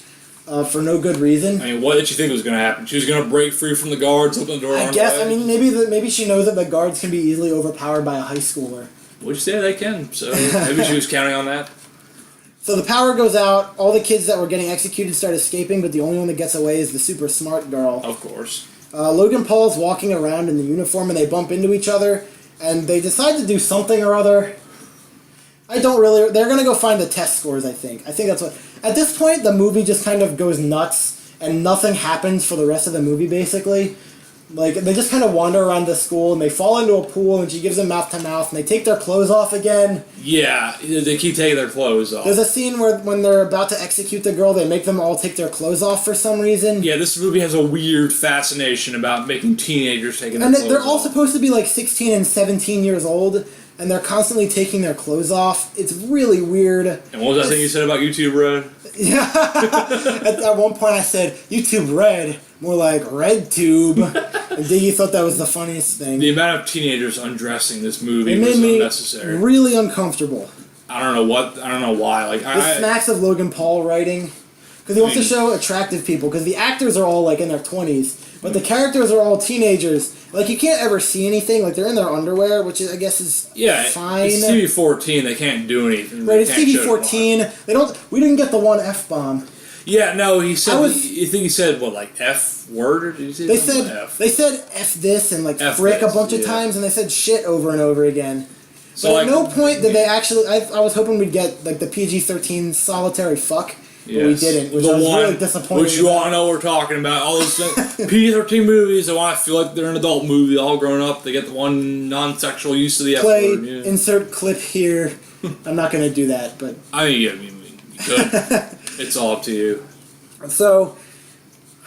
For no good reason. I mean, what did she think was going to happen? She was going to break free from the guards, open the door. I guess. I mean, maybe she knows that the guards can be easily overpowered by a high schooler. Which they can. So maybe she was counting on that. So the power goes out. All the kids that were getting executed start escaping, but the only one that gets away is the super smart girl. Of course. Logan Paul's walking around in the uniform, and they bump into each other, and they decide to do something or other. They're going to go find the test scores, I think. I think that's what... At this point, the movie just kind of goes nuts, and nothing happens for the rest of the movie, basically. Like, they just kind of wander around the school, and they fall into a pool, and she gives them mouth-to-mouth, and they take their clothes off again. Yeah, they keep taking their clothes off. There's a scene where when they're about to execute the girl, they make them all take their clothes off for some reason. Yeah, this movie has a weird fascination about making teenagers taking their clothes off. And they're all supposed to be like 16 and 17 years old, and they're constantly taking their clothes off. It's really weird. And what was that thing you said about YouTube Red? Yeah. At one point I said, YouTube Red, more like RedTube. And Diggy thought that was the funniest thing. The amount of teenagers undressing this movie was unnecessary. Me really uncomfortable. I don't know why. Like, It smacks of Logan Paul writing. Because he wants to show attractive people. Because the actors are all like in their 20s. but the characters are all teenagers. Like, you can't ever see anything. Like, they're in their underwear, which I guess is fine. It's TV-14. They can't do anything. Right, it's TV-14. We didn't get the one F-bomb. Yeah, no, he said. You think he said what, like F word, or did he say F? They said F this and like F frick this, a bunch of times, and they said shit over and over again. So but at no point did they actually. I was hoping we'd get like the PG-13 solitary fuck, but we didn't, which I was really disappointed. Which you all know we're talking about. All those PG-13 movies, they want to feel like they're an adult movie, all grown up. They get the one non-sexual use of the F word. Yeah. Insert clip here. I'm not going to do that, but I mean, you could. It's all up to you. So,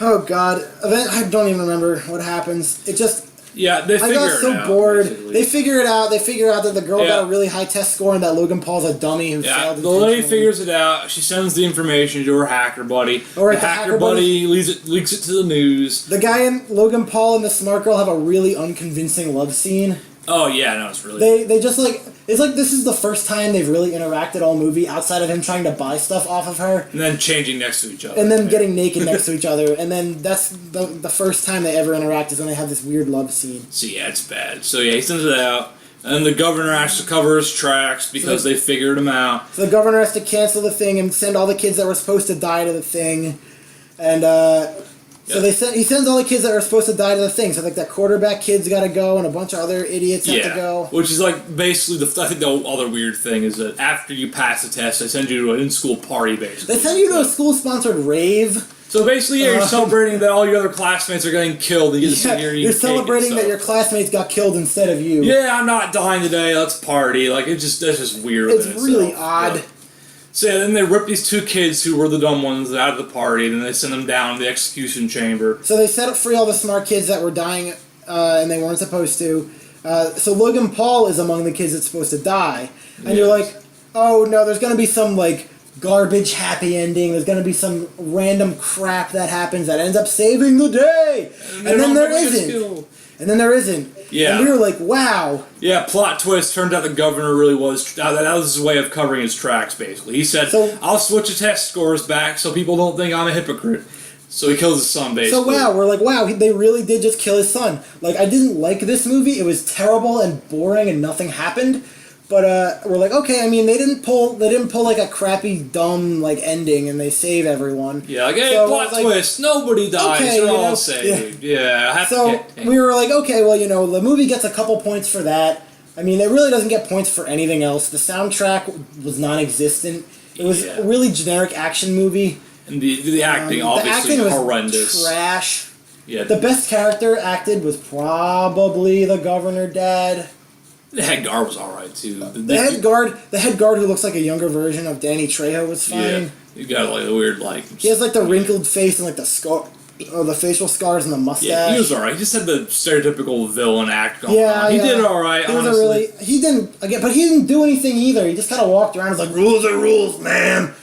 oh god, I don't even remember what happens. It just they figure it out. I got so bored. Basically. They figure it out. They figure out that the girl got a really high test score and that Logan Paul's a dummy who failed. The lady figures it out. She sends the information to her hacker buddy. Or the hacker buddy leaks it to the news. The guy and Logan Paul and the smart girl have a really unconvincing love scene. Oh yeah, no, it's really. They just like. It's like this is the first time they've really interacted all movie outside of him trying to buy stuff off of her. And then changing next to each other. And then getting naked next to each other. And then that's the first time they ever interact is when they have this weird love scene. So yeah, it's bad. So yeah, he sends it out. And the governor has to cover his tracks because they figured him out. So the governor has to cancel the thing and send all the kids that were supposed to die to the thing. And so he sends all the kids that were supposed to die to the thing. So like that quarterback kid's got to go, and a bunch of other idiots have to go. Which is like basically I think the other weird thing is that after you pass the test, they send you to an in-school party. Basically, they send you to a school-sponsored rave. So basically, you're celebrating that all your other classmates are getting killed. And you get to sit here and you're celebrating that your classmates got killed instead of you. Yeah, I'm not dying today. Let's party. Like that's just weird. It's really odd. Yeah. So yeah, then they rip these two kids who were the dumb ones out of the party, and then they send them down to the execution chamber. So they set up free all the smart kids that were dying, and they weren't supposed to. So Logan Paul is among the kids that's supposed to die. And you're like, oh no, there's going to be some like garbage happy ending. There's going to be some random crap that happens that ends up saving the day. And then there isn't. And then there isn't. Yeah. And we were like, wow. Yeah, plot twist. Turned out the governor really was... That was his way of covering his tracks, basically. He said, I'll switch the test scores back so people don't think I'm a hypocrite. So he kills his son, basically. So we're like, wow, they really did just kill his son. Like, I didn't like this movie. It was terrible and boring and nothing happened. But we're like, okay, I mean, they didn't pull like a crappy, dumb, like, ending and they save everyone. Yeah, like, hey, plot twist, nobody dies, they're all saved. Yeah. We were like, okay, well, the movie gets a couple points for that. I mean, it really doesn't get points for anything else. The soundtrack was non-existent. It was a really generic action movie. And the acting, obviously, the acting was horrendous. Trash. Yeah. The best character acted was probably the governor dad. The head guard was alright too. The head guard who looks like a younger version of Danny Trejo was fine. Yeah, he got like a weird He has like the wrinkled face and like the the facial scars and the mustache. Yeah, he was alright. He just had the stereotypical villain act going on. He did alright. He didn't do anything either. He just kind of walked around and was like, rules are rules, man.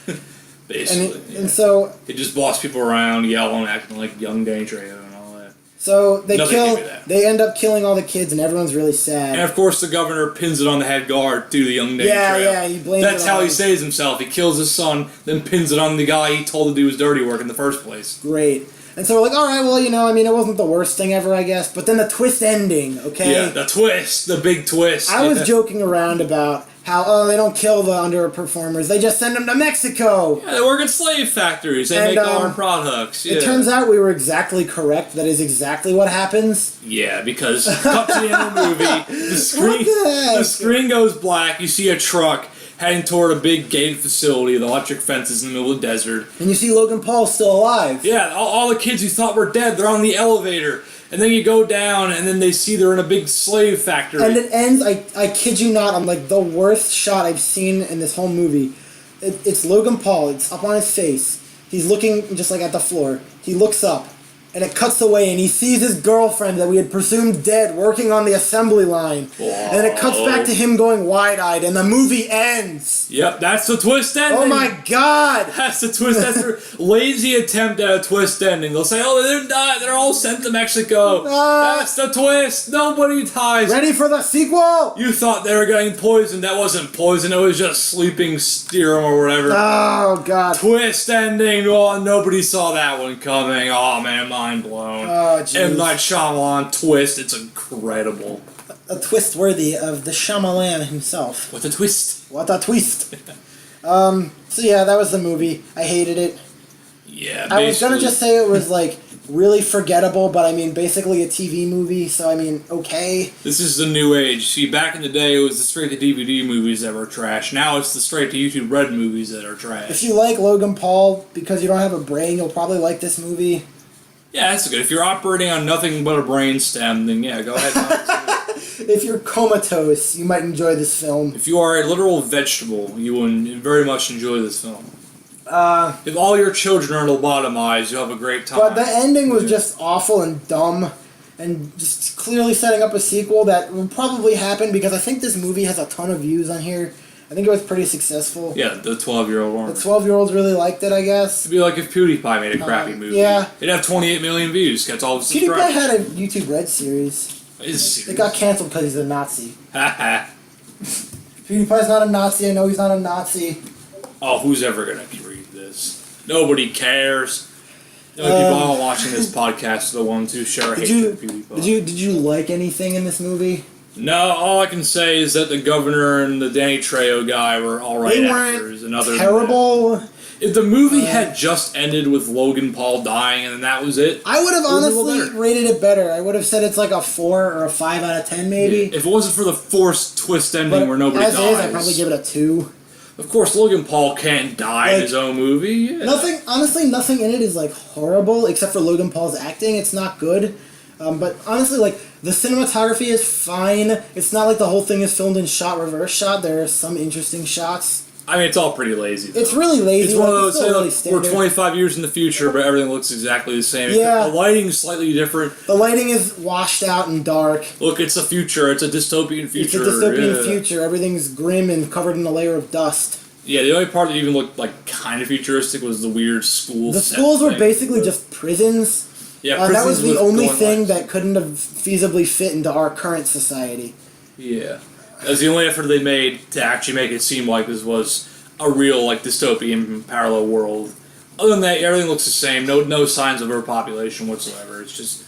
Basically, and so he just bossed people around, yelling, acting like young Danny Trejo and all that. So they end up killing all the kids, and everyone's really sad. And of course, the governor pins it on the head guard to the young Danny Trejo. Yeah, he blames. That's how he saves himself. He kills his son, then pins it on the guy he told to do his dirty work in the first place. Great. And so we're like, all right, well, I mean, it wasn't the worst thing ever, I guess. But then the twist ending, okay? Yeah, the twist, the big twist. I was joking around about how, they don't kill the underperformers. They just send them to Mexico. Yeah, they work at slave factories. They make our products. Yeah. It turns out we were exactly correct. That is exactly what happens. Yeah, because cut to the end of the movie, the screen goes black. You see a truck heading toward a big gated facility with electric fences in the middle of the desert. And you see Logan Paul still alive. Yeah, all the kids you thought were dead, they're on the elevator. And then you go down, and then they see they're in a big slave factory. And it ends, I kid you not, on like the worst shot I've seen in this whole movie. It's Logan Paul, it's up on his face. He's looking just like at the floor. He looks up, and it cuts away, and he sees his girlfriend that we had presumed dead working on the assembly line. Whoa. And then it cuts back to him going wide-eyed, and the movie ends. Yep, that's the twist ending. Oh my god! That's the twist. That's their lazy attempt at a twist ending. They'll say, "Oh, they didn't die. They're all sent to Mexico." That's the twist. Nobody dies. Ready for the sequel? You thought they were getting poisoned. That wasn't poison. It was just sleeping serum or whatever. Oh god! Twist ending. Oh, nobody saw that one coming. Oh man, mind blown. Oh jeez. M. Night Shyamalan twist. It's incredible. A twist worthy of the Shyamalan himself. What a twist. What a twist! So yeah, that was the movie. I hated it. Yeah, I was gonna just say it was like really forgettable, but I mean basically a TV movie, so I mean okay. This is the new age. See, back in the day, it was the straight to DVD movies that were trash. Now it's the straight to YouTube Red movies that are trash. If you like Logan Paul because you don't have a brain, you'll probably like this movie. Yeah, that's good. If you're operating on nothing but a brain stem, then yeah, go ahead. If you're comatose, you might enjoy this film. If you are a literal vegetable, you will very much enjoy this film. If all your children are lobotomized, you'll have a great time. But the ending was just awful and dumb, and just clearly setting up a sequel that will probably happen because I think this movie has a ton of views on here. I think it was pretty successful. Yeah, the 12-year-old one. The 12-year-olds really liked it, I guess. It'd be like if PewDiePie made a crappy movie. Yeah. It'd have 28 million views. Gets all the subscribers. PewDiePie had a YouTube Red series. It got canceled because he's a Nazi. PewDiePie's not a Nazi. I know he's not a Nazi. Oh, who's ever gonna read this? Nobody cares. The only people all watching this podcast are the ones who share hatred for PewDiePie. Did you like anything in this movie? No, all I can say is that the governor and the Danny Trejo guy were alright actors. They weren't terrible. If the movie had just ended with Logan Paul dying and then that was it, I would have honestly rated it better. I would have said it's like a 4 or a 5 out of 10 maybe. If it wasn't for the forced twist ending where nobody dies. As is, I'd probably give it a 2. Of course, Logan Paul can't die in his own movie. Yeah. Nothing in it is like horrible except for Logan Paul's acting. It's not good. But honestly, like, the cinematography is fine. It's not like the whole thing is filmed in shot reverse shot. There are some interesting shots. I mean, it's all pretty lazy, though. It's really lazy. It's one of those, really we're 25 years in the future, but everything looks exactly the same. Yeah. The lighting's slightly different. The lighting is washed out and dark. Look, it's a future. It's a dystopian future. It's a dystopian future. Everything's grim and covered in a layer of dust. Yeah, the only part that even looked like kind of futuristic was the weird school. The schools were basically just prisons. Yeah, that was the only thing that couldn't have feasibly fit into our current society. Yeah. That was the only effort they made to actually make it seem like this was a real, like, dystopian parallel world. Other than that, everything looks the same. No signs of overpopulation whatsoever. It's just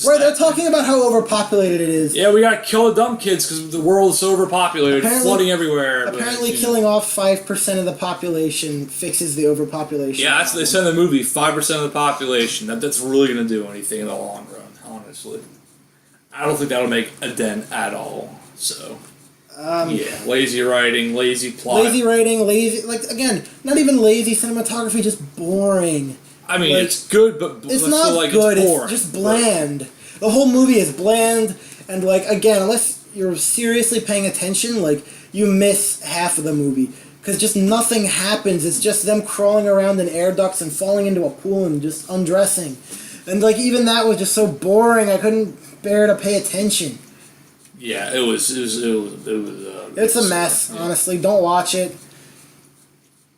right, they're talking about how overpopulated it is. Yeah, we gotta kill the dumb kids because the world is so overpopulated, flooding everywhere. Apparently, killing off 5% of the population fixes the overpopulation. Yeah, that's what they said in the movie. 5% of the population. That's really gonna do anything in the long run. Honestly, I don't think that'll make a dent at all. So, yeah, lazy writing, lazy plot. Again, not even lazy cinematography, just boring. I mean, it's good, but it's not still, like, good. It's boring. It's just bland. The whole movie is bland, and like again, unless you're seriously paying attention, like you miss half of the movie because just nothing happens. It's just them crawling around in air ducts and falling into a pool and just undressing, and like even that was just so boring. I couldn't bear to pay attention. Yeah, it was. It's a mess. Honestly, don't watch it.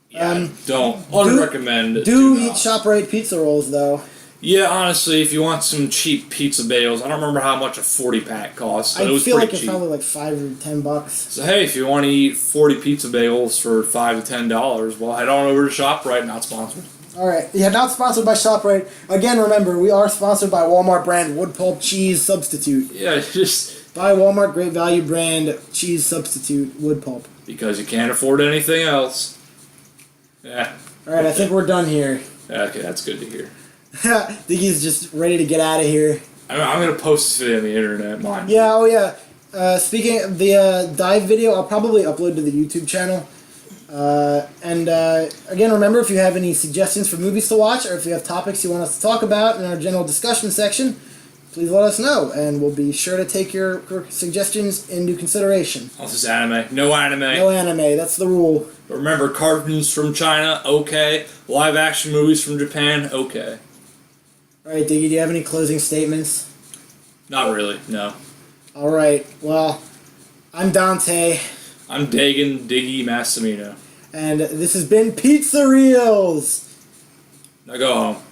Yeah, don't unrecommend. Do eat ShopRite pizza rolls though. Yeah, honestly, if you want some cheap pizza bagels, I don't remember how much a 40-pack costs, but it was feel pretty like cheap. It's probably like $5 or $10. So hey, if you want to eat 40 pizza bagels for $5 to $10, well, head on over to ShopRite. Not sponsored. All right, yeah, not sponsored by ShopRite. Again, remember we are sponsored by Walmart brand wood pulp cheese substitute. Yeah, just buy Walmart Great Value brand cheese substitute wood pulp because you can't afford anything else. Yeah. All right, I think we're done here. Okay, that's good to hear. Diggy's just ready to get out of here. I'm going to post this video on the internet. Mine. Yeah, oh yeah. Speaking of the dive video, I'll probably upload to the YouTube channel. Again, remember, if you have any suggestions for movies to watch, or if you have topics you want us to talk about in our general discussion section, please let us know, and we'll be sure to take your suggestions into consideration. This is anime. No anime. No anime, that's the rule. But remember, cartoons from China, okay. Live action movies from Japan, okay. Alright, Diggy, do you have any closing statements? Not really, no. Alright, well, I'm Dante. I'm Dagan Diggy Massimino. And this has been Pizza Reels. Now go home.